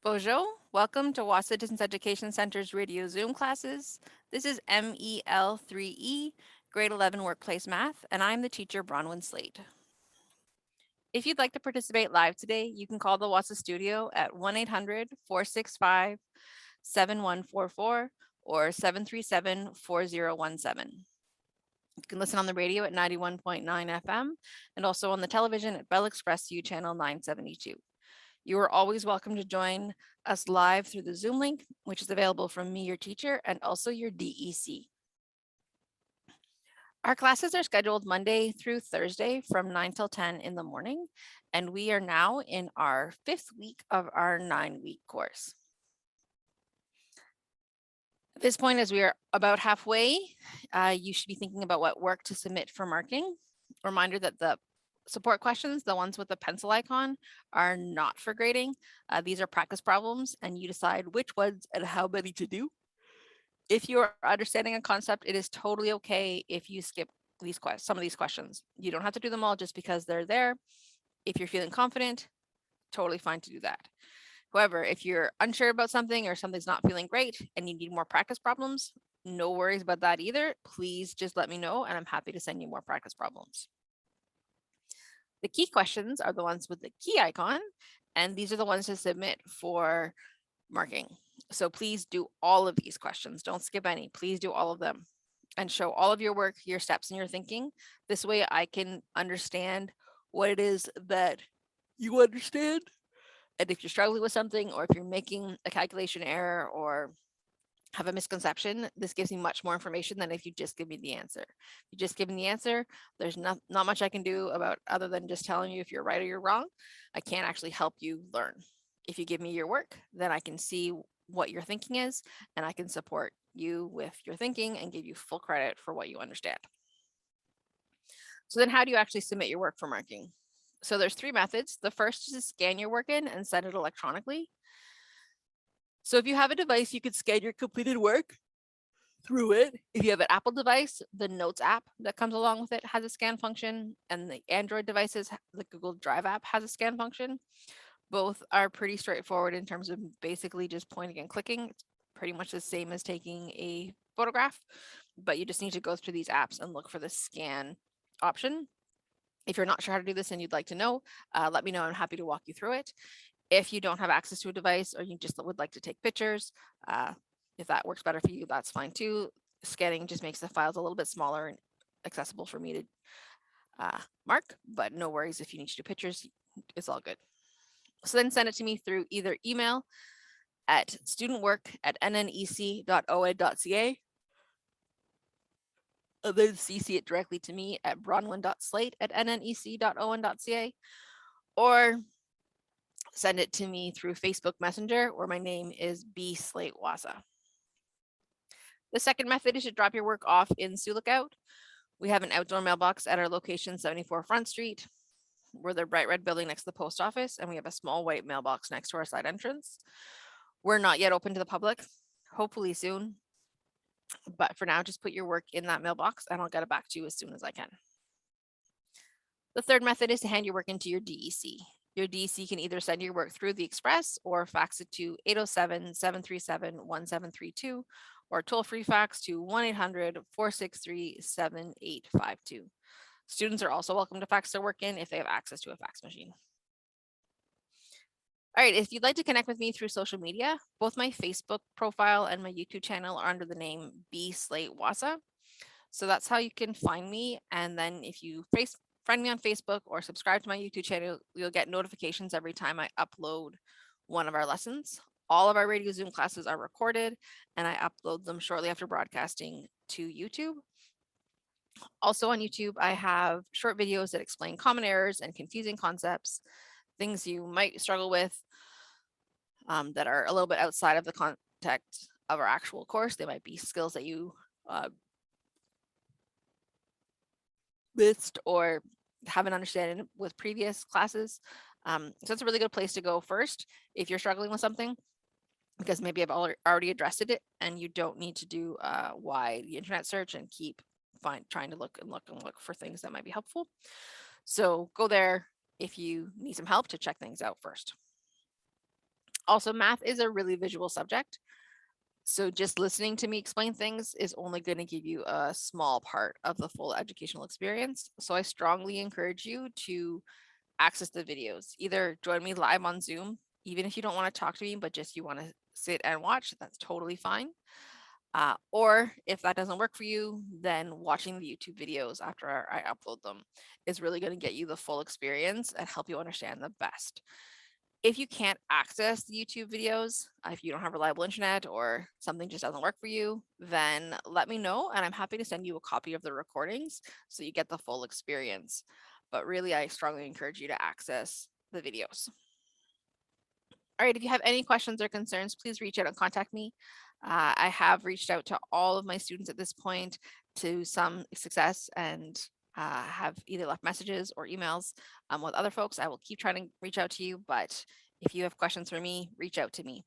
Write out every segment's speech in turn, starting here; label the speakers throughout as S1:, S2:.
S1: Bonjour, welcome to Wahsa Distance Education Center's radio Zoom classes. This is MEL3E, grade 11 workplace math, and I'm the teacher Bronwyn Slade. If you'd like to participate live today, you can call the Wahsa studio at 1-800-465-7144 or 737-4017. You can listen on the radio at 91.9 FM and also on the television at Bell Express U channel 972. You are always welcome to join us live through the Zoom link, which is available from me, your teacher, and also your DEC. Our classes are scheduled Monday through Thursday from 9 till 10 in the morning, and we are now in our 5th week of our 9-week course. At this point, as we are about halfway, you should be thinking about what work to submit for marking. Reminder that the support questions, the ones with the pencil icon, are not for grading. These are practice problems, and you decide which ones and how many to do. If you're understanding a concept, it is totally okay if you skip some of these questions. You don't have to do them all just because they're there. If you're feeling confident, totally fine to do that. However, if you're unsure about something or something's not feeling great and you need more practice problems, no worries about that either. Please just let me know and I'm happy to send you more practice problems. The key questions are the ones with the key icon, and these are the ones to submit for marking. So please do all of these questions. Don't skip any. Please do all of them and show all of your work, your steps, and your thinking. This way I can understand what it is that you understand. And if you're struggling with something, or if you're making a calculation error or have a misconception, this gives me much more information than if you just give me the answer. If you just give me the answer, there's not much I can do about other than just telling you if you're right or you're wrong. I can't actually help you learn. If you give me your work, then I can see what your thinking is, and I can support you with your thinking and give you full credit for what you understand. So then how do you actually submit your work for marking? So there's 3 methods. The first is to scan your work in and send it electronically. So if you have a device, you could scan your completed work through it. If you have an Apple device, the Notes app that comes along with it has a scan function, and the Android devices, the Google Drive app has a scan function. Both are pretty straightforward in terms of basically just pointing and clicking. It's pretty much the same as taking a photograph, but you just need to go through these apps and look for the scan option. If you're not sure how to do this and you'd like to know, let me know. I'm happy to walk you through it. If you don't have access to a device or you just would like to take pictures, if that works better for you, that's fine too. Scanning just makes the files a little bit smaller and accessible for me to mark, but no worries if you need to do pictures, it's all good. So then send it to me through either email at studentwork@nnec.oed.ca, and then CC it directly to me at bronwyn.slate@nnec.on.ca, or send it to me through Facebook Messenger, where my name is B. Slate Wahsa. The second method is to drop your work off in Sioux Lookout. We have an outdoor mailbox at our location, 74 Front Street. We're the bright red building next to the post office, and we have a small white mailbox next to our side entrance. We're not yet open to the public, hopefully soon. But for now, just put your work in that mailbox and I'll get it back to you as soon as I can. The third method is to hand your work into your DEC. Your DEC can either send your work through the Express or fax it to 807-737-1732 or toll-free fax to 1-800-463-7852. Students are also welcome to fax their work in if they have access to a fax machine. All right, if you'd like to connect with me through social media, both my Facebook profile and my YouTube channel are under the name B. Slate Wahsa. So that's how you can find me. And then if you friend me on Facebook or subscribe to my YouTube channel, you'll get notifications every time I upload one of our lessons. All of our radio Zoom classes are recorded, and I upload them shortly after broadcasting to YouTube. Also on YouTube, I have short videos that explain common errors and confusing concepts, things you might struggle with that are a little bit outside of the context of our actual course. They might be skills that you missed or haven't understood with previous classes. So it's a really good place to go first if you're struggling with something, because maybe I've already addressed it and you don't need to do a wide internet search and keep trying to look for things that might be helpful. So go there if you need some help to check things out first. Also, math is a really visual subject. So just listening to me explain things is only going to give you a small part of the full educational experience. So I strongly encourage you to access the videos. Either join me live on Zoom, even if you don't want to talk to me, but just you want to sit and watch, that's totally fine. Or if that doesn't work for you, then watching the YouTube videos after I upload them is really going to get you the full experience and help you understand them best. If you can't access the YouTube videos, if you don't have reliable internet or something just doesn't work for you, then let me know and I'm happy to send you a copy of the recordings so you get the full experience. But really, I strongly encourage you to access the videos. All right, if you have any questions or concerns, please reach out and contact me. I have reached out to all of my students at this point to some success and have either left messages or emails with other folks. I will keep trying to reach out to you, but if you have questions for me, reach out to me.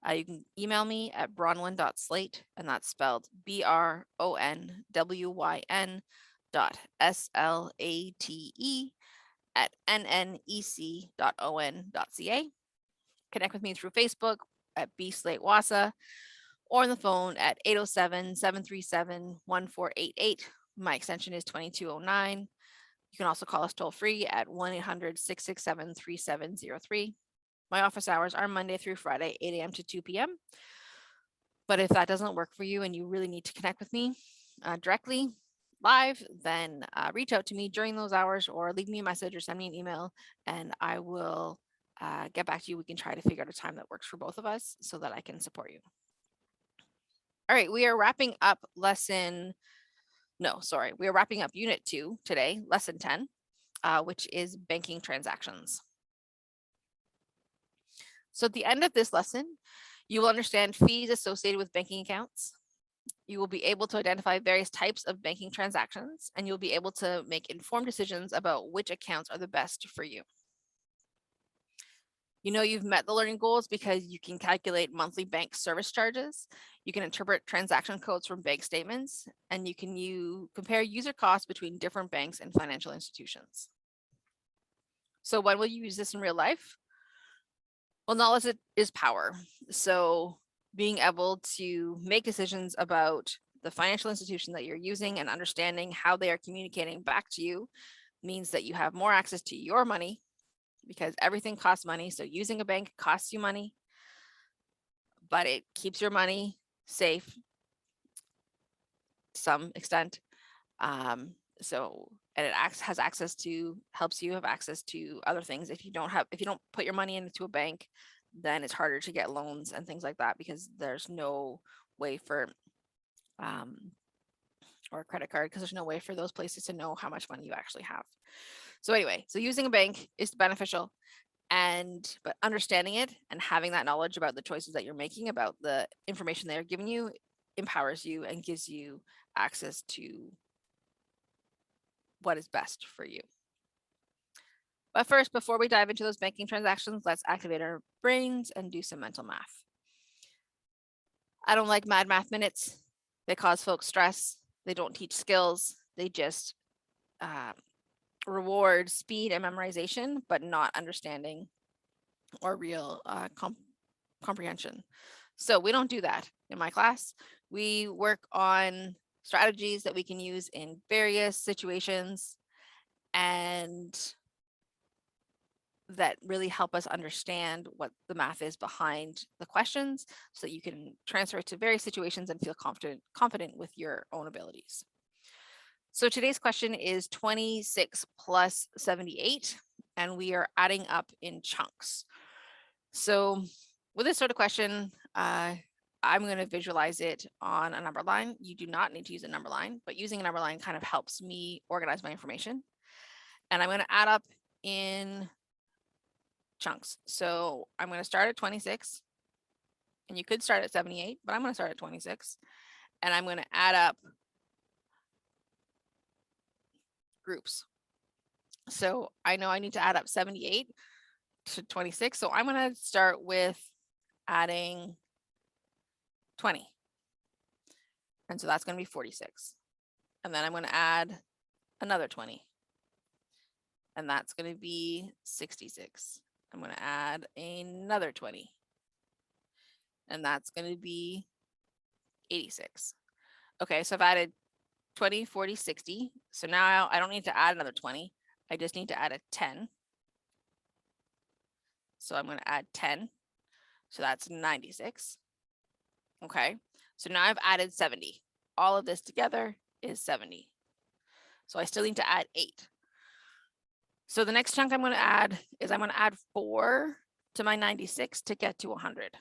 S1: You can email me at bronwyn.slate, and that's spelled BRONWYN.SLATE@nnec.on.ca. Connect with me through Facebook at Slate Wahsa or on the phone at 807-737-1488. My extension is 2209. You can also call us toll free at 1-800-667-3703. My office hours are Monday through Friday, 8 a.m. to 2 p.m. But if that doesn't work for you and you really need to connect with me directly live, then reach out to me during those hours or leave me a message or send me an email and I will get back to you. We can try to figure out a time that works for both of us so that I can support you. All right, we are wrapping up we are wrapping up Unit 2 today, Lesson 10, which is banking transactions. So at the end of this lesson, you will understand fees associated with banking accounts. You will be able to identify various types of banking transactions, and you'll be able to make informed decisions about which accounts are the best for you. You know you've met the learning goals because you can calculate monthly bank service charges, you can interpret transaction codes from bank statements, and you can compare user costs between different banks and financial institutions. So when will you use this in real life? Well, knowledge is power. So being able to make decisions about the financial institution that you're using and understanding how they are communicating back to you means that you have more access to your money because everything costs money. So using a bank costs you money, but it keeps your money safe to some extent. And it helps you have access to other things. If you don't put your money into a bank, then it's harder to get loans and things like that because there's no way for or a credit card because there's no way for those places to know how much money you actually have. So anyway, so using a bank is beneficial, but understanding it and having that knowledge about the choices that you're making, about the information they're giving you, empowers you and gives you access to what is best for you. But first, before we dive into those banking transactions, let's activate our brains and do some mental math. I don't like mad math minutes. They cause folks stress. They don't teach skills. They just reward speed and memorization, but not understanding or real comprehension. So we don't do that in my class. We work on strategies that we can use in various situations and that really help us understand what the math is behind the questions so that you can transfer it to various situations and feel confident with your own abilities. So today's question is 26 plus 78, and we are adding up in chunks. So with this sort of question, I'm going to visualize it on a number line. You do not need to use a number line, but using a number line kind of helps me organize my information. And I'm going to add up in chunks. So I'm going to start at 26, and you could start at 78, but I'm going to start at 26, and I'm going to add up groups. So I know I need to add up 78 to 26. So I'm going to start with adding 20. And so that's going to be 46. And then I'm going to add another 20. And that's going to be 66. I'm going to add another 20. and that's going to be 86. Okay, so I've added 20, 40, 60. So now I don't need to add another 20. I just need to add a 10. So I'm going to add 10. So that's 96. Okay, so now I've added 70. All of this together is 70. So I still need to add 8. So the next chunk I'm going to add is I'm going to add 4 to my 96 to get to 100.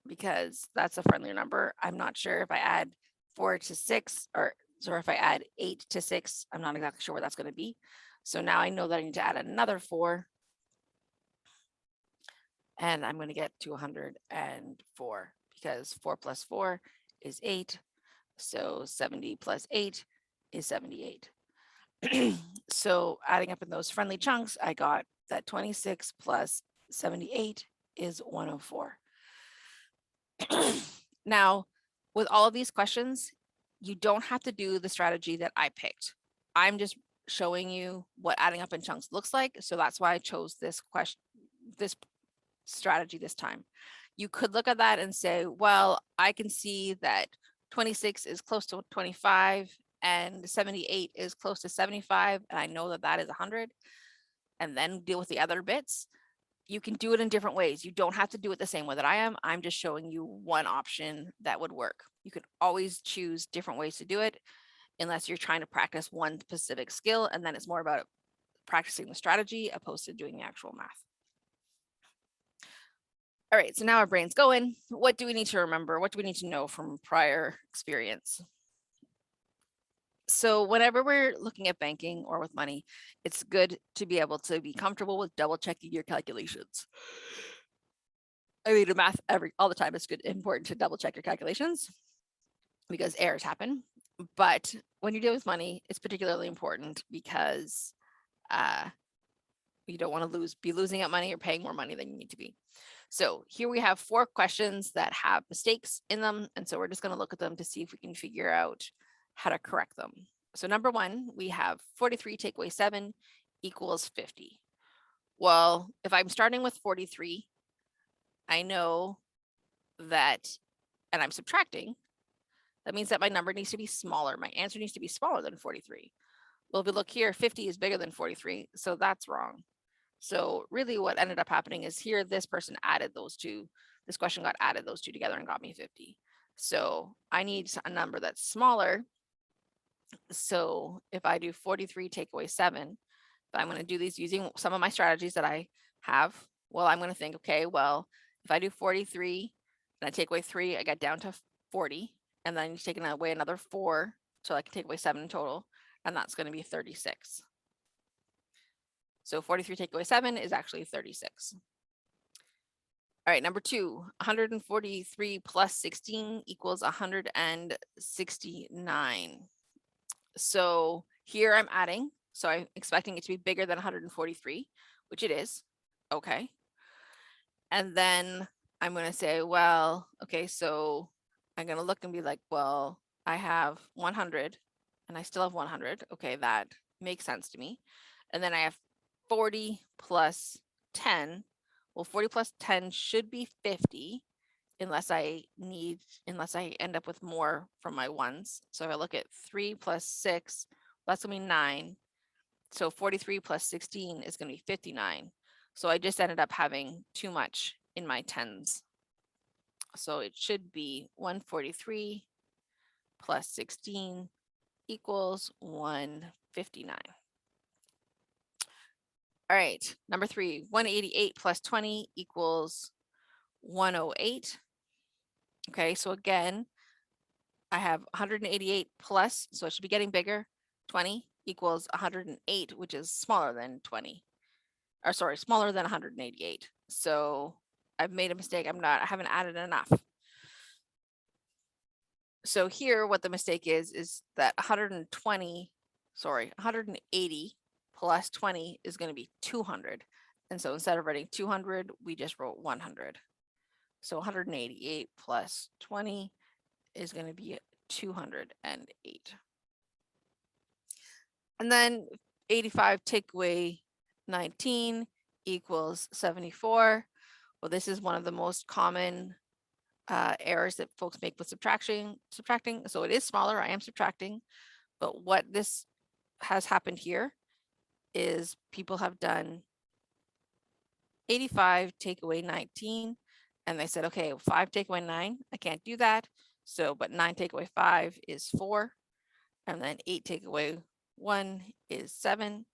S1: Because that's a friendlier number. I'm not sure if I add 4 to 6 or if I add 8 to 6, I'm not exactly sure where that's going to be. So now I know that I need to add another 4, and I'm going to get to 104 because 4 plus 4 is 8. So 70 plus 8 is 78. So adding up in those friendly chunks, I got that 26 plus 78 is 104. Now, with all of these questions, you don't have to do the strategy that I picked. I'm just showing you what adding up in chunks looks like. So that's why I chose this strategy this time. You could look at that and say, well, I can see that 26 is close to 25 and 78 is close to 75. And I know that that is 100, and then deal with the other bits. You can do it in different ways. You don't have to do it the same way that I am. I'm just showing you one option that would work. You can always choose different ways to do it unless you're trying to practice one specific skill, and then it's more about practicing the strategy opposed to doing the actual math. All right, so now our brain's going. What do we need to remember? What do we need to know from prior experience? So whenever we're looking at banking or with money, it's good to be able to be comfortable with double checking your calculations. I mean, in math all the time, it's important to double check your calculations because errors happen. But when you deal with money, it's particularly important because you don't want to be losing out money or paying more money than you need to be. So here we have 4 questions that have mistakes in them. And so we're just going to look at them to see if we can figure out how to correct them. So number 1, we have 43 take away 7 equals 50. Well, if I'm starting with 43, I know that, and I'm subtracting, that means that my number needs to be smaller. My answer needs to be smaller than 43. Well, if we look here, 50 is bigger than 43, so that's wrong. So really what ended up happening is here, this person added those two. This question got added those two together and got me 50. So I need a number that's smaller. So if I do 43 take away 7, I'm going to do these using some of my strategies that I have. Well, I'm going to think, okay, well, if I do 43 and I take away 3, I get down to 40. And then you're taking away another 4, so I can take away 7 in total. And that's going to be 36. So 43 take away 7 is actually 36. All right, number 2, 143 plus 16 equals 169. So here I'm adding, so I'm expecting it to be bigger than 143, which it is. Okay. And then I'm going to say, well, okay, so I'm going to look and be like, well, I have 100 and I still have 100. Okay, that makes sense to me. And then I have 40 plus 10. Well, 40 plus 10 should be 50 unless I end up with more from my ones. So if I look at 3 plus 6, that's going to be 9. So 43 plus 16 is going to be 59. So I just ended up having too much in my tens. So it should be 143 plus 16 equals 159. All right, number 3, 188 plus 20 equals 108. Okay, so again, I have 188 plus, so it should be getting bigger. 20 equals 108, which is smaller than 20. Or sorry, smaller than 188. So I've made a mistake. I haven't added enough. So here, what the mistake is that 180 plus 20 is going to be 200. And so instead of writing 200, we just wrote 100. So 188 plus 20 is going to be 208. And then 85 take away 19 equals 74. Well, this is one of the most common errors that folks make with subtracting. So it is smaller, I am subtracting, but what this has happened here is people have done 85 take away 19, and they said, okay, 5 take away 9, I can't do that. So, but 9 take away 5 is 4, and then 8 take away 1 is 7.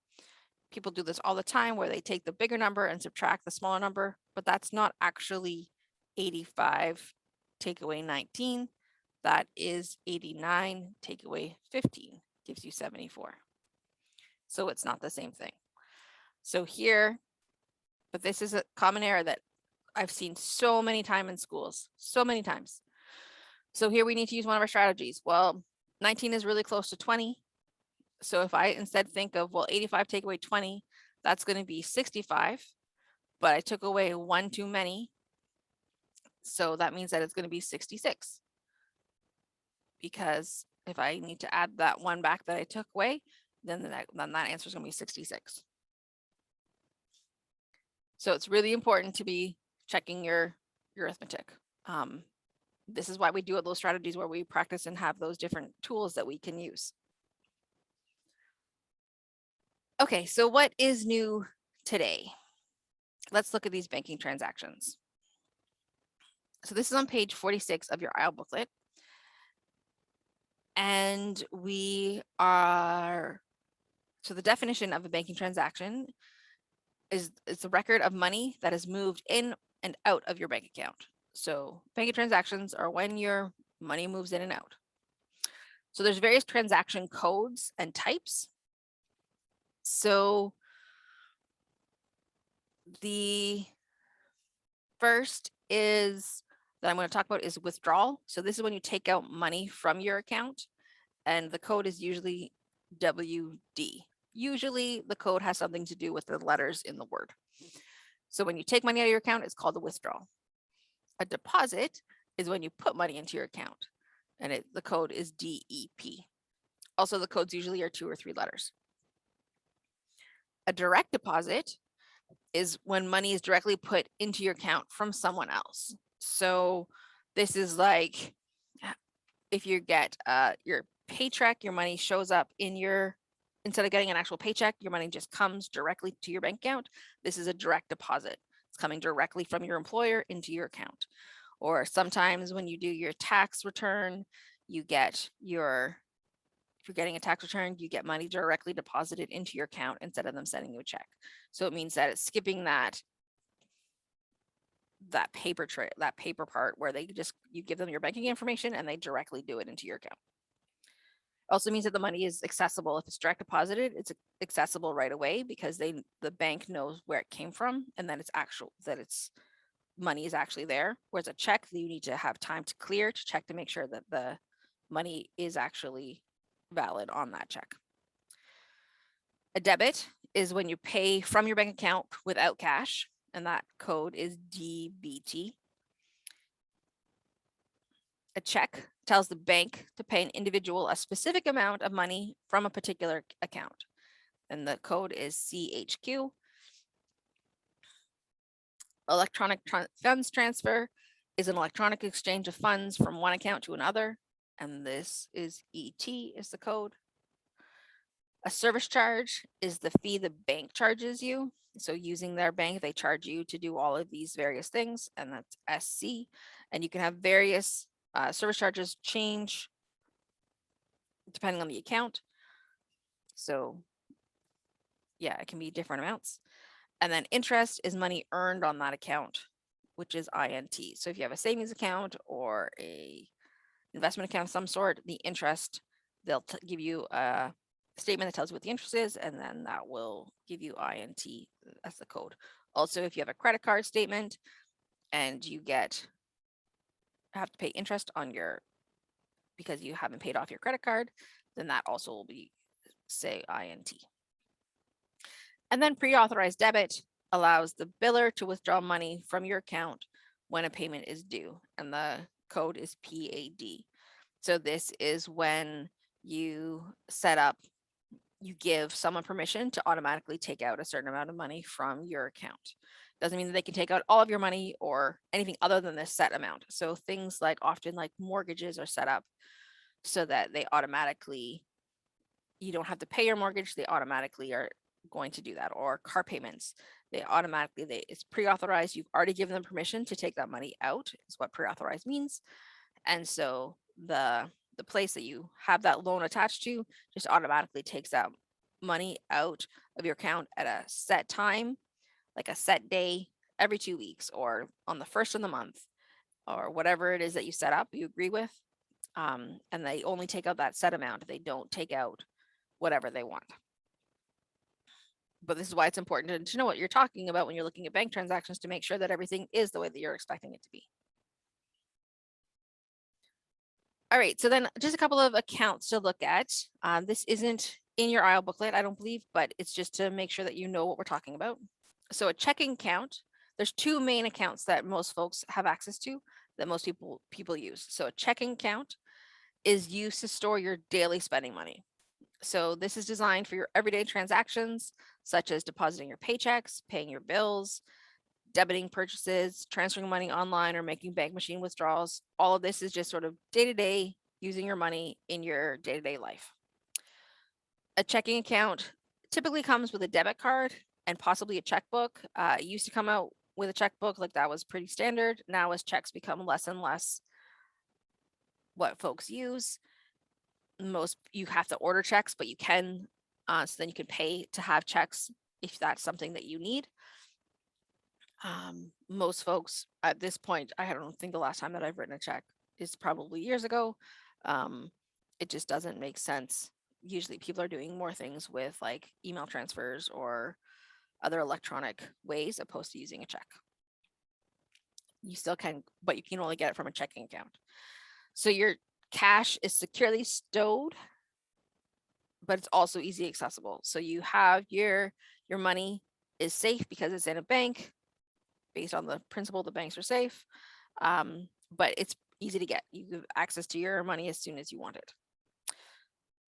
S1: People do this all the time where they take the bigger number and subtract the smaller number, but that's not actually 85 take away 19. That is 89 take away 15, gives you 74. So it's not the same thing. So here, but this is a common error that I've seen so many times in schools, so many times. So here we need to use one of our strategies. Well, 19 is really close to 20. So if I instead think of, well, 85 take away 20, that's going to be 65, but I took away 1 too many. So that means that it's going to be 66. Because if I need to add that 1 back that I took away, then that answer is going to be 66. So it's really important to be checking your arithmetic. This is why we do those strategies where we practice and have those different tools that we can use. Okay, so what is new today? Let's look at these banking transactions. So this is on page 46 of your IEL booklet. And so the definition of a banking transaction is it's a record of money that is moved in and out of your bank account. So banking transactions are when your money moves in and out. So there's various transaction codes and types. So the first is that I'm going to talk about is withdrawal. So this is when you take out money from your account, and the code is usually WD. Usually the code has something to do with the letters in the word. So when you take money out of your account, it's called a withdrawal. A deposit is when you put money into your account, and the code is DEP. Also, the codes usually are 2 or 3 letters. A direct deposit is when money is directly put into your account from someone else. So this is like if you get your paycheck, your money shows up in your, instead of getting an actual paycheck, your money just comes directly to your bank account. This is a direct deposit. It's coming directly from your employer into your account. Or sometimes when you do your tax return, you get your, if you're getting a tax return, you get money directly deposited into your account instead of them sending you a check. So it means that it's skipping that paper part where they just, you give them your banking information and they directly do it into your account. Also means that the money is accessible. If it's direct deposited, it's accessible right away because the bank knows where it came from, and then it's money is actually there. Whereas a check, you need to have time to clear to check to make sure that the money is actually valid on that check. A debit is when you pay from your bank account without cash, and that code is DBT. A check tells the bank to pay an individual a specific amount of money from a particular account, and the code is CHQ. Electronic funds transfer is an electronic exchange of funds from one account to another, and this is ET is the code. A service charge is the fee the bank charges you. So using their bank, they charge you to do all of these various things, and that's SC. And you can have various service charges change depending on the account. So yeah, it can be different amounts. And then interest is money earned on that account, which is INT. So if you have a savings account or a investment account of some sort, the interest, they'll give you a statement that tells you what the interest is, and then that will give you INT as the code. Also, if you have a credit card statement and you have to pay interest on because you haven't paid off your credit card, then that also will be, say, INT. And then pre-authorized debit allows the biller to withdraw money from your account when a payment is due, and the code is PAD. So this is when you give someone permission to automatically take out a certain amount of money from your account. Doesn't mean that they can take out all of your money or anything other than this set amount. So things like often like mortgages are set up so that they automatically, you don't have to pay your mortgage, they automatically are going to do that. Or car payments, it's pre-authorized. You've already given them permission to take that money out, is what pre-authorized means. And so the place that you have that loan attached to just automatically takes that money out of your account at a set time, like a set day every 2 weeks or on the first of the month or whatever it is that you set up, you agree with. And they only take out that set amount. They don't take out whatever they want. But this is why it's important to know what you're talking about when you're looking at bank transactions, to make sure that everything is the way that you're expecting it to be. All right, so then just a couple of accounts to look at. This isn't in your IEL booklet, I don't believe, but it's just to make sure that you know what we're talking about. So a checking account, there's two main accounts that most folks have access to, that most people use. So a checking account is used to store your daily spending money. So this is designed for your everyday transactions, such as depositing your paychecks, paying your bills, debiting purchases, transferring money online, or making bank machine withdrawals. All of this is just sort of day-to-day using your money in your day-to-day life. A checking account typically comes with a debit card and possibly a checkbook. It used to come out with a checkbook, like that was pretty standard. Now as checks become less and less what folks use, you have to order checks, but you can, so then you can pay to have checks if that's something that you need. Most folks at this point, I don't think the last time that I've written a check is probably years ago. It just doesn't make sense. Usually people are doing more things with like email transfers or other electronic ways opposed to using a check. You still can, but you can only get it from a checking account. So your cash is securely stowed, but it's also easy accessible. So you have your money is safe because it's in a bank based on the principle the banks are safe. But it's easy to get. You have access to your money as soon as you want it.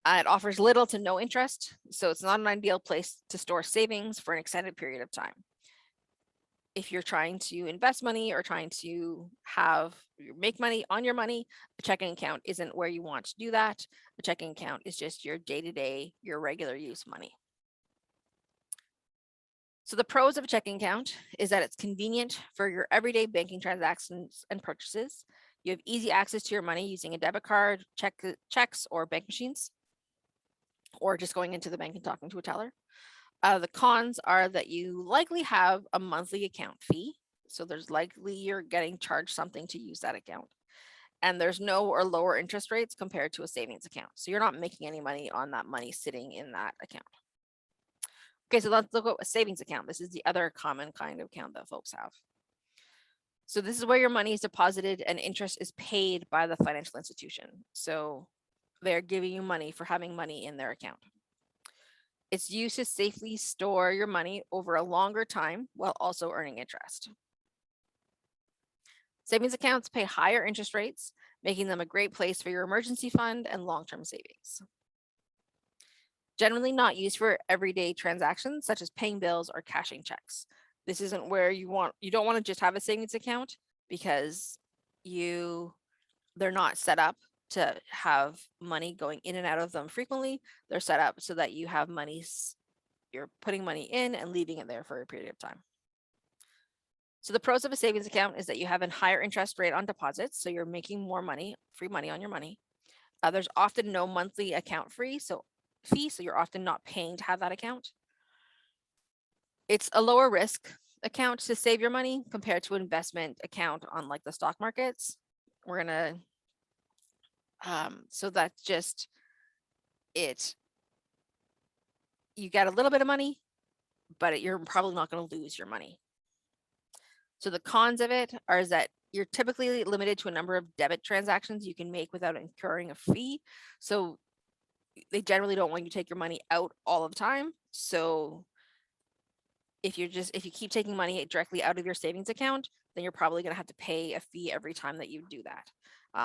S1: It offers little to no interest, so it's not an ideal place to store savings for an extended period of time. If you're trying to invest money or trying to make money on your money, a checking account isn't where you want to do that. A checking account is just your day-to-day, your regular use money. So the pros of a checking account is that it's convenient for your everyday banking transactions and purchases. You have easy access to your money using a debit card, checks, or bank machines, or just going into the bank and talking to a teller. The cons are that you likely have a monthly account fee. So there's likely you're getting charged something to use that account. And there's no or lower interest rates compared to a savings account. So you're not making any money on that money sitting in that account. Okay, so let's look at a savings account. This is the other common kind of account that folks have. So this is where your money is deposited and interest is paid by the financial institution. So they're giving you money for having money in their account. It's used to safely store your money over a longer time while also earning interest. Savings accounts pay higher interest rates, making them a great place for your emergency fund and long-term savings. Generally not used for everyday transactions such as paying bills or cashing checks. This isn't where you don't want to just have a savings account because they're not set up to have money going in and out of them frequently. They're set up so that you have you're putting money in and leaving it there for a period of time. So the pros of a savings account is that you have a higher interest rate on deposits. So you're making more money, free money on your money. There's often no monthly account fee, so you're often not paying to have that account. It's a lower risk account to save your money compared to an investment account on like the stock markets. We're gonna, so that's just it. You get a little bit of money, but you're probably not going to lose your money. So the cons of it is that you're typically limited to a number of debit transactions you can make without incurring a fee. So they generally don't want you to take your money out all of the time. So if you keep taking money directly out of your savings account, then you're probably going to have to pay a fee every time that you do that.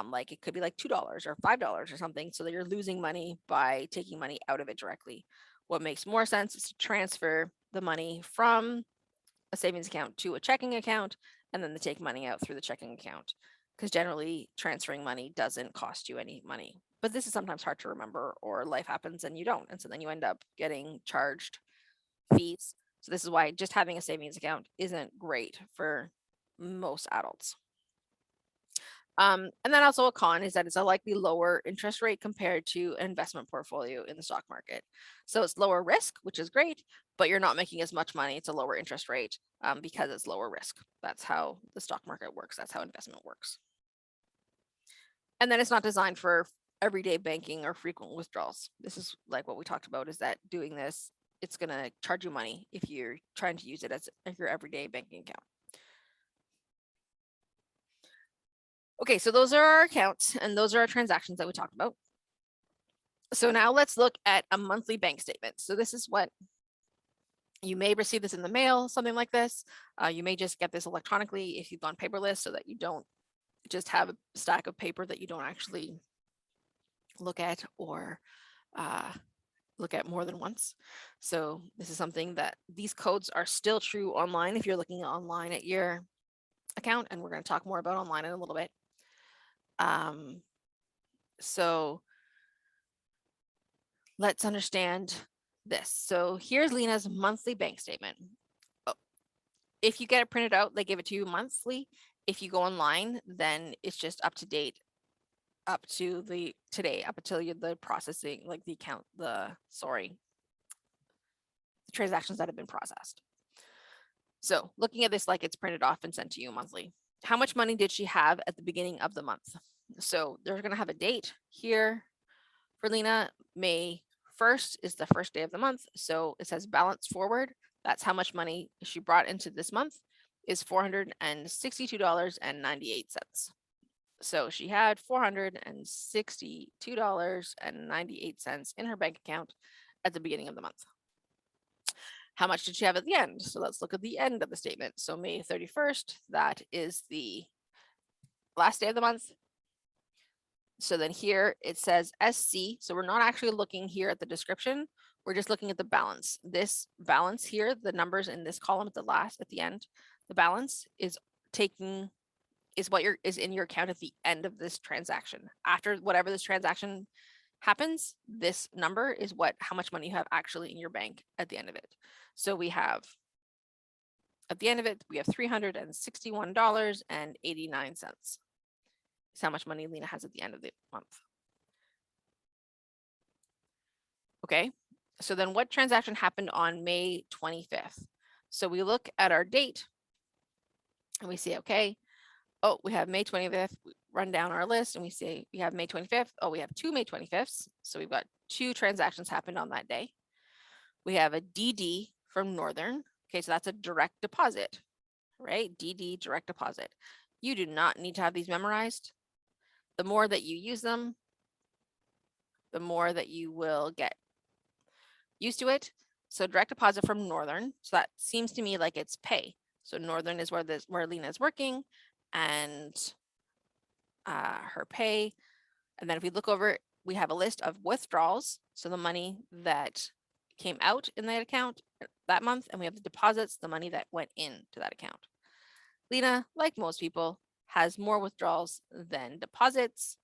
S1: Like it could be like $2 or $5 or something, so that you're losing money by taking money out of it directly. What makes more sense is to transfer the money from a savings account to a checking account, and then they take money out through the checking account. Because generally transferring money doesn't cost you any money. But this is sometimes hard to remember, or life happens and you don't. And so then you end up getting charged fees. So this is why just having a savings account isn't great for most adults. And then also a con is that it's a likely lower interest rate compared to an investment portfolio in the stock market. So it's lower risk, which is great, but you're not making as much money. It's a lower interest rate because it's lower risk. That's how the stock market works. That's how investment works. And then it's not designed for everyday banking or frequent withdrawals. This is like what we talked about, is that doing this, it's going to charge you money if you're trying to use it as your everyday banking account. Okay, so those are our accounts and those are our transactions that we talked about. So now let's look at a monthly bank statement. So this is what you may receive this in the mail, something like this. You may just get this electronically if you've gone paperless, so that you don't just have a stack of paper that you don't actually look at or look at more than once. So this is something that these codes are still true online if you're looking online at your account, and we're going to talk more about online in a little bit. So let's understand this. So here's Lena's monthly bank statement. Oh, if you get it printed out, they give it to you monthly. If you go online, then it's just up to date up to the today, up until the processing, like the account, the transactions that have been processed. So looking at this like it's printed off and sent to you monthly. How much money did she have at the beginning of the month? So they're going to have a date here for Lena. May 1st is the first day of the month. So it says balance forward. That's how much money she brought into this month, is $462.98. So she had $462.98 in her bank account at the beginning of the month. How much did she have at the end? So let's look at the end of the statement. So May 31st, that is the last day of the month. So then here it says SC. So we're not actually looking here at the description. We're just looking at the balance. This balance here, the numbers in this column at the end, the balance is what is in your account at the end of this transaction. After whatever this transaction happens, this number is how much money you have actually in your bank at the end of it. So we have, at the end of it, we have $361.89. Is how much money Lena has at the end of the month. Okay, so then what transaction happened on May 25th? So we look at our date and we say, okay, oh, we have May 25th, we run down our list and we say we have May 25th. Oh, we have two May 25ths. So we've got two transactions happened on that day. We have a DD from Northern. Okay, so that's a direct deposit, right? DD, direct deposit. You do not need to have these memorized. The more that you use them, the more that you will get used to it. So direct deposit from Northern. So that seems to me like it's pay. So Northern is where Lena is working, and her pay. And then if we look over, we have a list of withdrawals. So the money that came out in that account that month, and we have the deposits, the money that went into that account. Lena, like most people, has more withdrawals than deposits,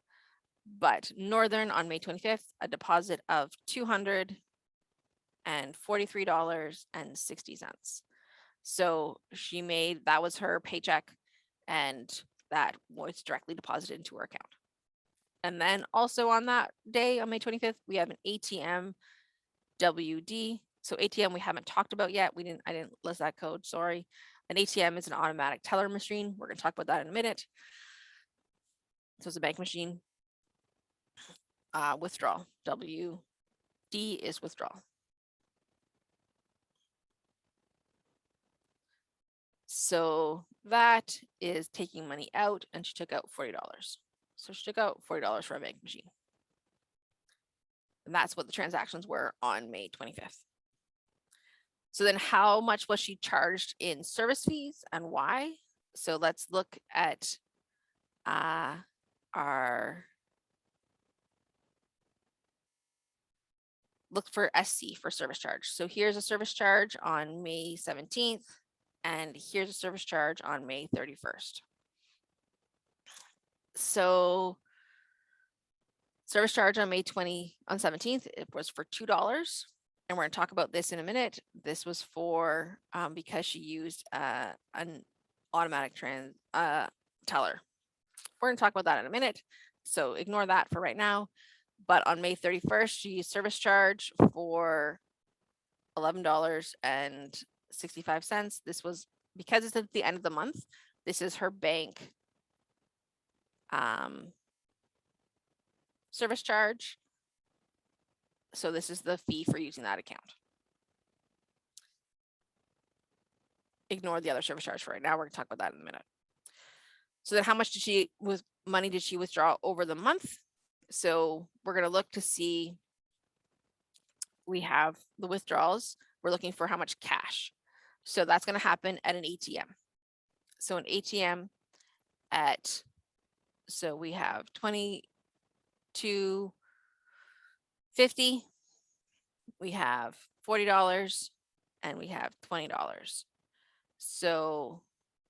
S1: but Northern on May 25th, a deposit of $243.60. So she made, that was her paycheck, and that was directly deposited into her account. And then also on that day, on May 25th, we have an ATM WD. So ATM we haven't talked about yet. I didn't list that code, sorry. An ATM is an automatic teller machine. We're going to talk about that in a minute. So it's a bank machine. Withdrawal. WD is withdrawal. So that is taking money out, and she took out $40. So she took out $40 for a bank machine. And that's what the transactions were on May 25th. So then how much was she charged in service fees and why? So let's look at look for SC for service charge. So here's a service charge on May 17th. And here's a service charge on May 31st. So service charge on May 17th, it was for $2. And we're going to talk about this in a minute. This was for because she used an automatic teller. We're going to talk about that in a minute. So ignore that for right now. But on May 31st, she used service charge for $11.65. This was because it's at the end of the month. This is her bank service charge. So this is the fee for using that account. Ignore the other service charge for right now. We're going to talk about that in a minute. So then how much money did she withdraw over the month? So we're going to look to see, we have the withdrawals. We're looking for how much cash. So that's going to happen at an ATM. So an ATM so we have $22.50, we have $40, and we have $20. So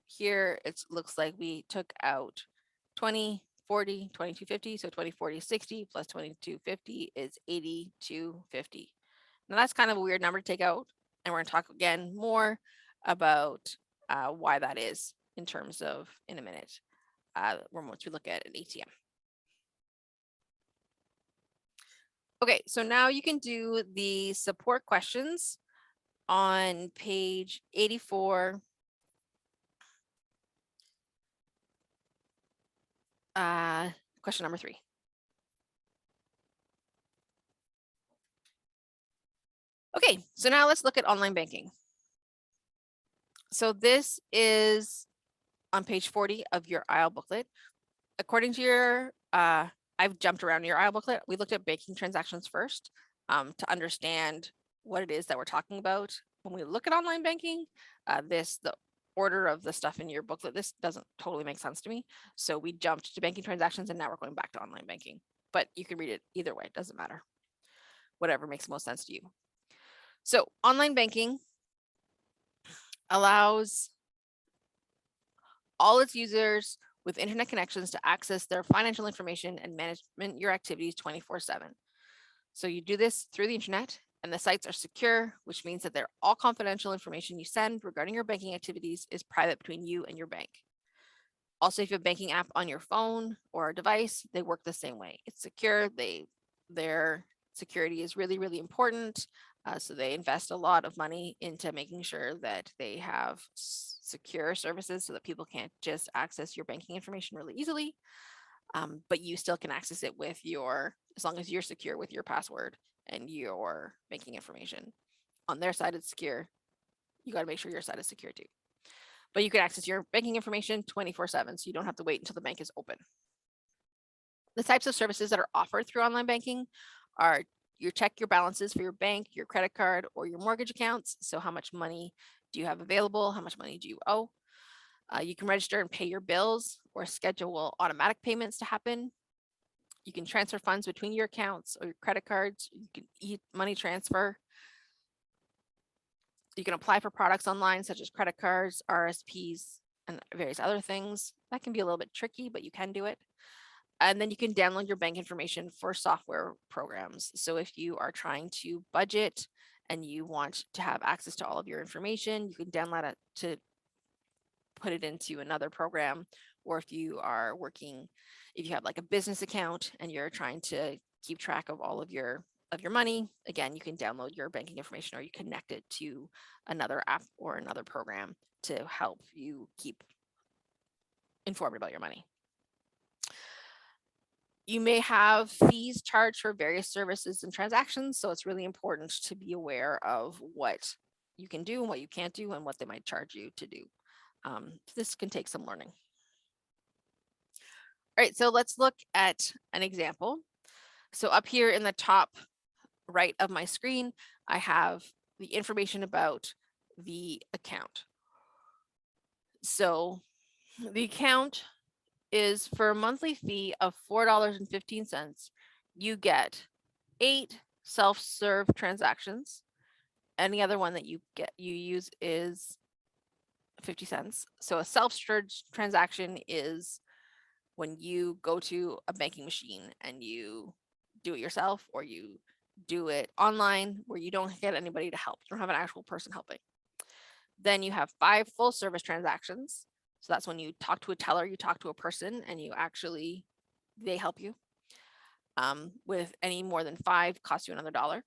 S1: here it looks like we took out 20, 40, 22.50. So 20, 40, 60 plus 22.50 is 82.50. Now that's kind of a weird number to take out. And we're going to talk again more about why that is in terms of in a minute once we look at an ATM. Okay, so now you can do the support questions on page 84. Question number 3. Okay, so now let's look at online banking. So this is on page 40 of your IEL booklet. According to your, I've jumped around your IEL booklet. We looked at banking transactions first to understand what it is that we're talking about. When we look at online banking, the order of the stuff in your booklet, this doesn't totally make sense to me. So we jumped to banking transactions and now we're going back to online banking. But you can read it either way, it doesn't matter. Whatever makes most sense to you. So online banking allows all its users with internet connections to access their financial information and management your activities 24/7. So you do this through the internet and the sites are secure, which means that they're all confidential information you send regarding your banking activities is private between you and your bank. Also, if you have a banking app on your phone or a device, they work the same way. It's secure. Their security is really, really important. So they invest a lot of money into making sure that they have secure services so that people can't just access your banking information really easily. But you still can access it with as long as you're secure with your password and your banking information. On their side, it's secure. You got to make sure your side is secure too. But you can access your banking information 24/7, so you don't have to wait until the bank is open. The types of services that are offered through online banking are you check your balances for your bank, your credit card, or your mortgage accounts. So how much money do you have available? How much money do you owe? You can register and pay your bills or schedule automatic payments to happen. You can transfer funds between your accounts or your credit cards. You can money transfer. You can apply for products online, such as credit cards, RSPs, and various other things. That can be a little bit tricky, but you can do it. And then you can download your bank information for software programs. So if you are trying to budget and you want to have access to all of your information, you can download it to put it into another program. Or if you are if you have like a business account and you're trying to keep track of all of your money, again, you can download your banking information or you connect it to another app or another program to help you keep informed about your money. You may have fees charged for various services and transactions, so it's really important to be aware of what you can do and what you can't do and what they might charge you to do. This can take some learning. All right, so let's look at an example. So up here in the top right of my screen, I have the information about the account. So the account is for a monthly fee of $4.15. You get 8 self-serve transactions. Any other one that you use is $0.50. So a self-storage transaction is when you go to a banking machine and you do it yourself, or you do it online where you don't get anybody to help. You don't have an actual person helping. Then you have 5 full service transactions. So that's when you talk to a teller, you talk to a person, and they help you. With any more than 5 costs you another $1.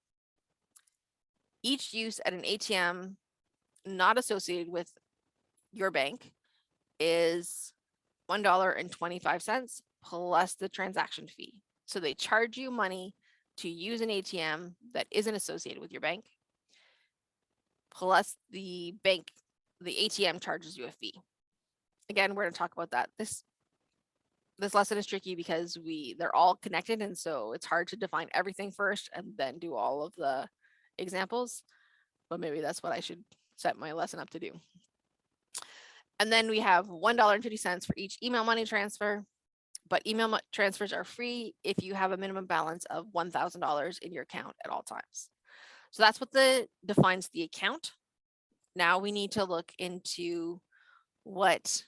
S1: Each use at an ATM not associated with your bank is $1.25 plus the transaction fee. So they charge you money to use an ATM that isn't associated with your bank, plus the ATM charges you a fee. Again, we're going to talk about that. This lesson is tricky because they're all connected, and so it's hard to define everything first and then do all of the examples. But maybe that's what I should set my lesson up to do. And then we have $1.50 for each email money transfer, but email transfers are free if you have a minimum balance of $1,000 in your account at all times. So that's what defines the account. Now we need to look into what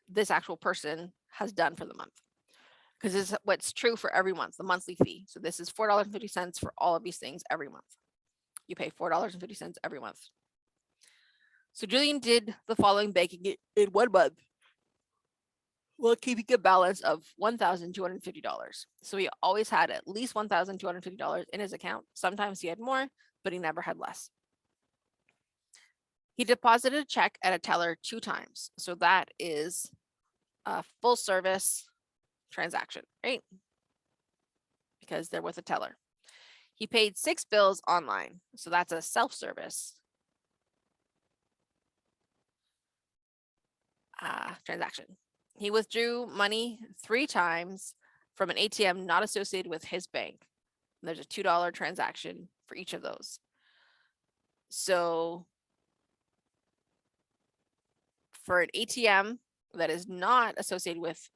S1: this actual person has done for the month, because this is what's true for every month, the monthly fee. So this is $4.50 for all of these things every month. You pay $4.50 every month. So Julian did the following banking in 1 month, while keeping a balance of $1,250. So he always had at least $1,250 in his account. Sometimes he had more, but he never had less. He deposited a check at a teller 2 times. So that is a full service transaction, right? Because they're with a teller. He paid 6 bills online. So that's a self-service transaction. He withdrew money 3 times from an ATM not associated with his bank. And there's a $2 transaction for each of those. So for an ATM that is not associated with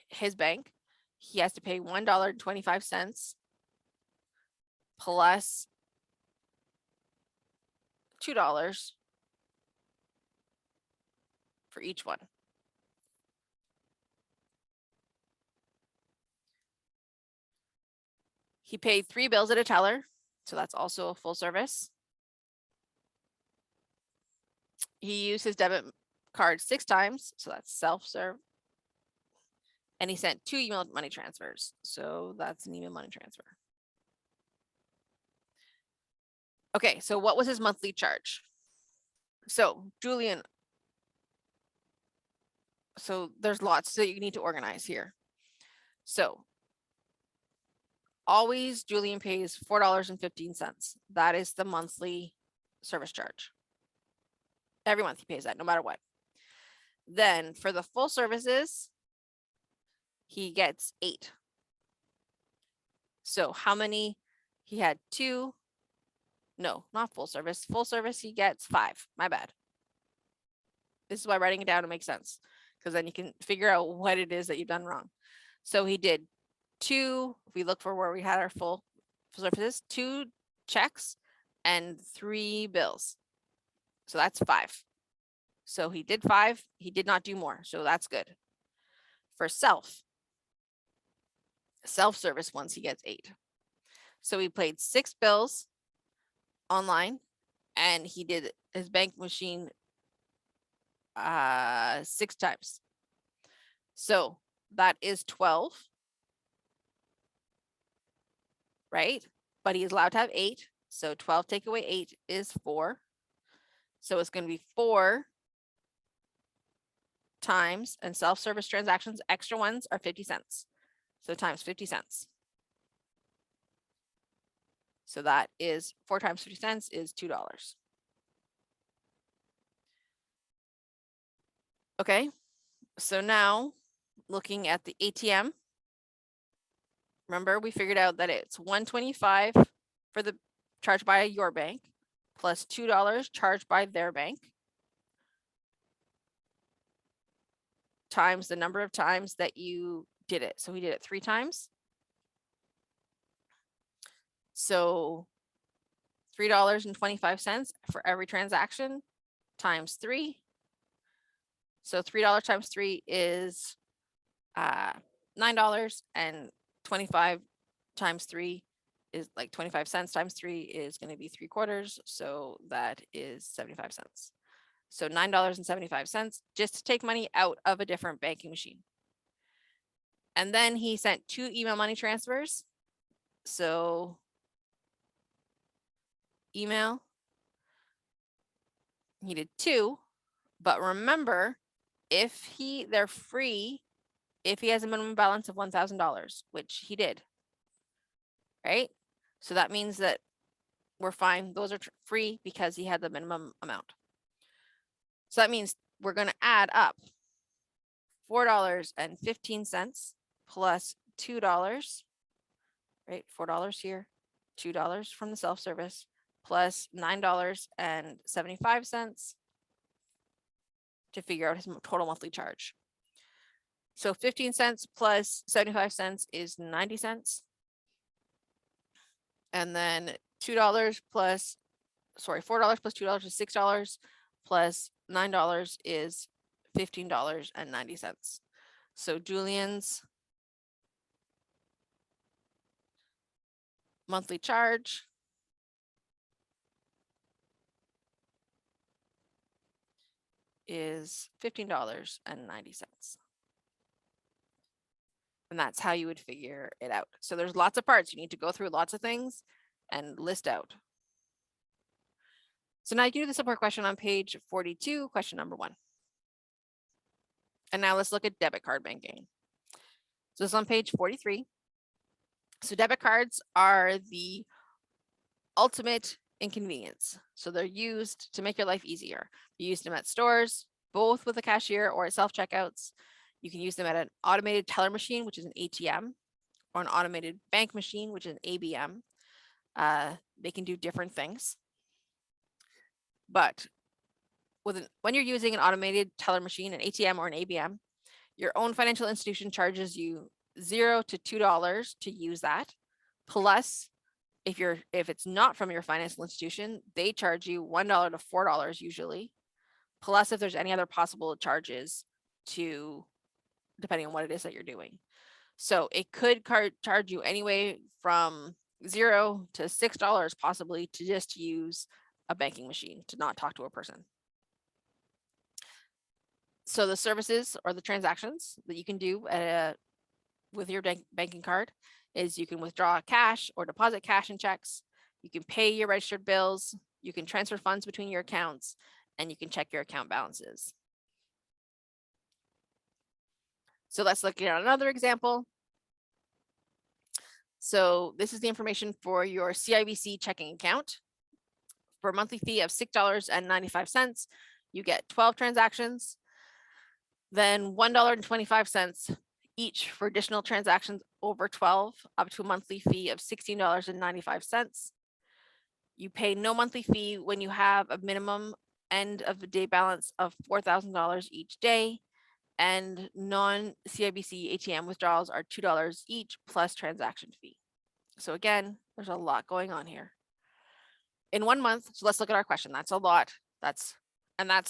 S1: his bank, he has to pay $1.25 plus $2 for each one. He paid 3 bills at a teller, so that's also a full service. He used his debit card 6 times, so that's self-serve. And he sent 2 email money transfers, so that's an email money transfer. Okay, so what was his monthly charge? So Julian, so there's lots that you need to organize here. So always Julian pays $4.15. That is the monthly service charge. Every month he pays that, no matter what. Then for the full services, he gets 8. So how many? He had 2. No, not full service. Full service, he gets 5. My bad. This is why writing it down to make sense, because then you can figure out what it is that you've done wrong. So he did 2, if we look for where we had our full services, 2 checks and 3 bills. So that's 5. So he did 5. He did not do more. So that's good. For self-service ones, he gets 8. So he paid 6 bills online, and he did his bank machine 6 times. So that is 12, right? But he is allowed to have 8. So 12 take away 8 is 4. So it's going to be 4 times, and self-service transactions, extra ones, are 50 cents. So times 50 cents. So that is 4 times 50 cents is $2. Okay, so now looking at the ATM, remember we figured out that it's $1.25 for the charged by your bank plus $2 charged by their bank times the number of times that you did it. So we did it 3 times. So $3.25 for every transaction times 3 So $3 times 3 is $9, and 25 times 3 is like 25 cents times 3 is going to be 3/4. So that is 75 cents. So $9.75 just to take money out of a different banking machine. And then he sent 2 email money transfers. So email, he did 2, but remember, if they're free, if he has a minimum balance of $1,000, which he did, right? So that means that we're fine. Those are free because he had the minimum amount. So that means we're going to add up $4.15 plus $2, right? $4 here, $2 from the self-service plus $9.75 to figure out his total monthly charge. So 15 cents plus 75 cents is 90 cents. And then $4 plus $2 is $6 plus $9 is $15.90. So Julian's monthly charge is $15.90. And that's how you would figure it out. So there's lots of parts. You need to go through lots of things and list out. So now you can do the support question on page 42, question number 1. And now let's look at debit card banking. So it's on page 43. So debit cards are the ultimate inconvenience. So they're used to make your life easier. You use them at stores, both with a cashier or at self-checkouts. You can use them at an automated teller machine, which is an ATM, or an automated bank machine, which is an ABM. They can do different things. But when you're using an automated teller machine, an ATM or an ABM, your own financial institution charges you $0 to $2 to use that. Plus, if it's not from your financial institution, they charge you $1 to $4 usually. Plus, if there's any other possible charges depending on what it is that you're doing. So it could charge you anyway from $0 to $6 possibly to just use a banking machine, to not talk to a person. So the services or the transactions that you can do with your banking card is you can withdraw cash or deposit cash and checks. You can pay your registered bills. You can transfer funds between your accounts, and you can check your account balances. So let's look at another example. So this is the information for your CIBC checking account. For a monthly fee of $6.95, you get 12 transactions, then $1.25 each for additional transactions over 12, up to a monthly fee of $16.95. You pay no monthly fee when you have a minimum end of the day balance of $4,000 each day, and non-CIBC ATM withdrawals are $2 each plus transaction fee. So again, there's a lot going on here. In 1 month, so let's look at our question. That's a lot. That's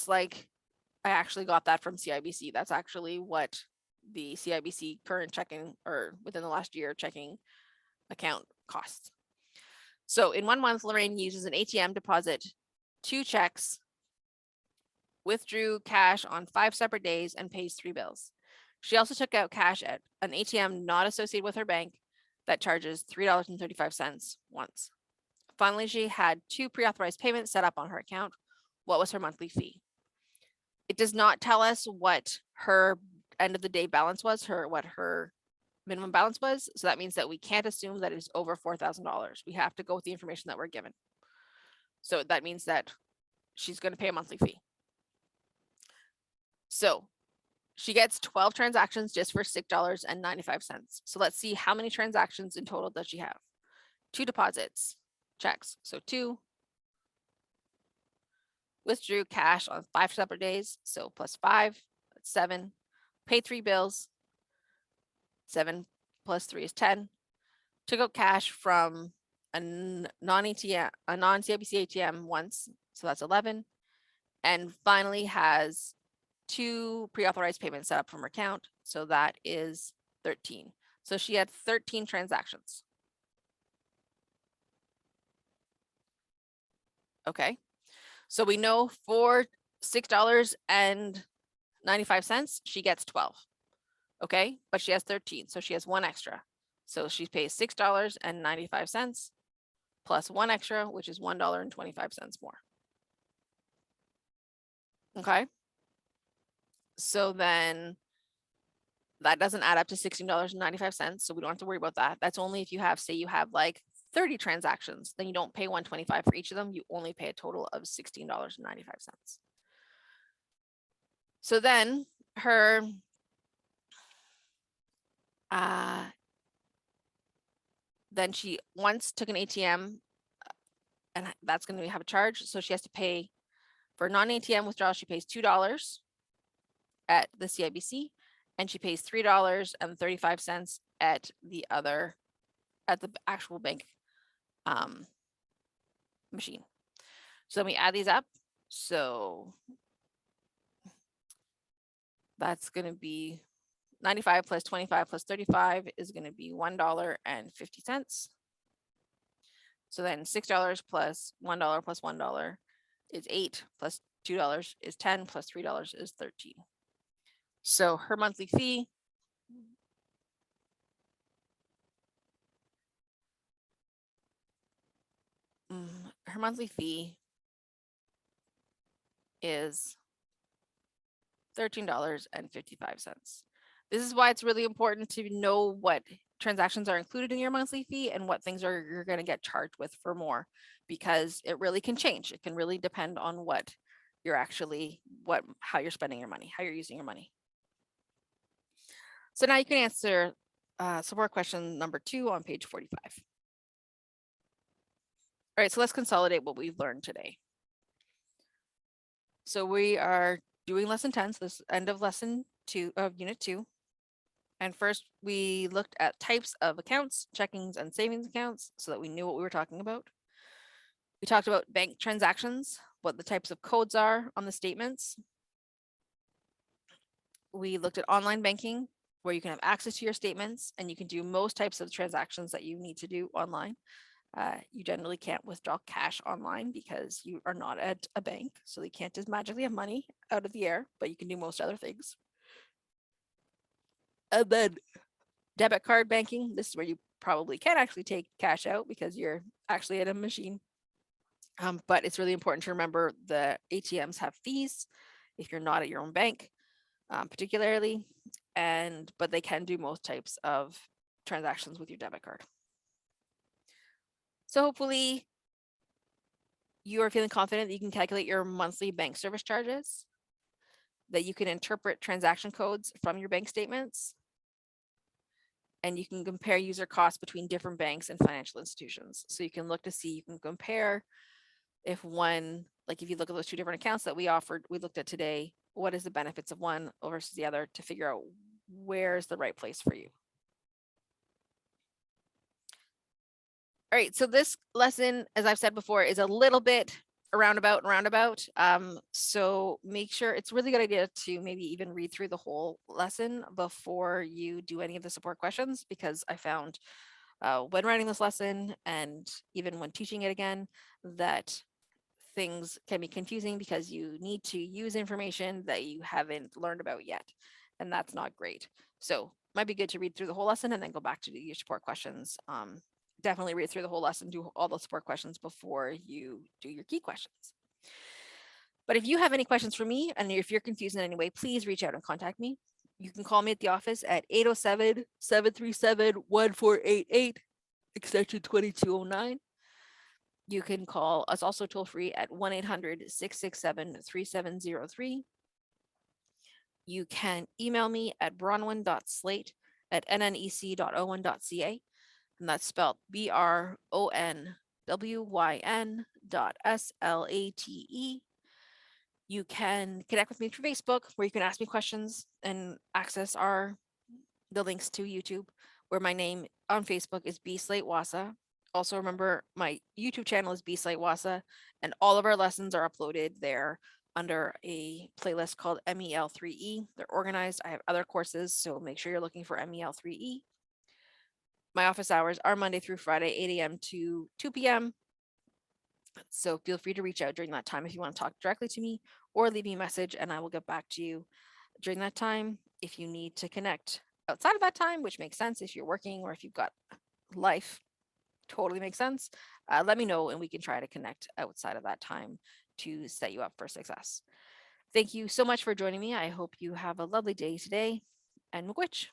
S1: like, I actually got that from CIBC. That's actually what the CIBC current checking, or within the last year, checking account costs. So in 1 month, Lorraine uses an ATM deposit 2 checks, withdrew cash on 5 separate days, and pays 3 bills. She also took out cash at an ATM not associated with her bank that charges $3.35 once. Finally, she had 2 pre-authorized payments set up on her account. What was her monthly fee? It does not tell us what her end of the day balance was, what her minimum balance was. So that means that we can't assume that it is over $4,000. We have to go with the information that we're given. So that means that she's going to pay a monthly fee. So she gets 12 transactions just for $6.95. So let's see how many transactions in total does she have. 2 deposits, checks. So 2. Withdrew cash on 5 separate days. So plus 5, that's 7. Paid 3 bills. 7 plus 3 is 10. Took out cash from a non-CIBC ATM once. So that's 11. And finally has 2 pre-authorized payments set up from her account. So that is 13. So she had 13 transactions. Okay. So we know for $6.95, she gets 12. Okay. But she has 13. So she has one extra. So she pays $6.95 plus one extra, which is $1.25 more. Okay. So then that doesn't add up to $16.95. So we don't have to worry about that. That's only if you have, say you have like 30 transactions, then you don't pay $125 for each of them. You only pay a total of $16.95. So then her then she once took an ATM and that's going to have a charge. So she has to pay for non-ATM withdrawal. She pays $2 at the CIBC and she pays $3.35 at the actual bank machine. So let me add these up. So that's going to be 95 plus 25 plus 35 is going to be $1.50. So then $6 plus $1 is 8 plus $2 is 10 plus $3 is 13. So her monthly fee is $13.55. This is why it's really important to know what transactions are included in your monthly fee and what things you're going to get charged with for more, because it really can change. It can really depend on what you're actually, how you're spending your money, how you're using your money. So now you can answer support question number 2 on page 45. All right, so let's consolidate what we've learned today. So we are doing lesson 10, so this end of lesson 2 of unit 2. And first we looked at types of accounts, checkings and savings accounts, so that we knew what we were talking about. We talked about bank transactions, what the types of codes are on the statements. We looked at online banking, where you can have access to your statements and you can do most types of transactions that you need to do online. You generally can't withdraw cash online because you are not at a bank, so you can't just magically have money out of the air, but you can do most other things. And then debit card banking, this is where you probably can actually take cash out because you're actually at a machine. But it's really important to remember the ATMs have fees if you're not at your own bank, particularly, but they can do most types of transactions with your debit card. So hopefully you are feeling confident that you can calculate your monthly bank service charges, that you can interpret transaction codes from your bank statements, and you can compare user costs between different banks and financial institutions. So you can look to see, you can compare if one, like if you look at those 2 different accounts that we looked at today, what is the benefits of one versus the other to figure out where's the right place for you. All right, so this lesson, as I've said before, is a little bit roundabout. So make sure, it's a really good idea to maybe even read through the whole lesson before you do any of the support questions, because I found when writing this lesson and even when teaching it again, that things can be confusing because you need to use information that you haven't learned about yet, and that's not great. So might be good to read through the whole lesson and then go back to do your support questions. Definitely read through the whole lesson, do all the support questions before you do your key questions. But if you have any questions for me, and if you're confused in any way, please reach out and contact me. You can call me at the office at 807-737-1488, extension 2209. You can call us also toll free at 1-800-667-3703. You can email me at bronwyn.slate@nnec.owen.ca. And that's spelled BRONWYN.SLATE. You can connect with me through Facebook, where you can ask me questions and access the links to YouTube, where my name on Facebook is B Slate Wahsa. Also remember, my YouTube channel is B Slate Wahsa, and all of our lessons are uploaded there under a playlist called MEL3E. They're organized. I have other courses, so make sure you're looking for MEL3E. My office hours are Monday through Friday, 8 a.m. to 2 p.m. So feel free to reach out during that time if you want to talk directly to me, or leave me a message and I will get back to you during that time. If you need to connect outside of that time, which makes sense if you're working or if you've got life, totally makes sense. Let me know and we can try to connect outside of that time to set you up for success. Thank you so much for joining me. I hope you have a lovely day today, and Miigwech.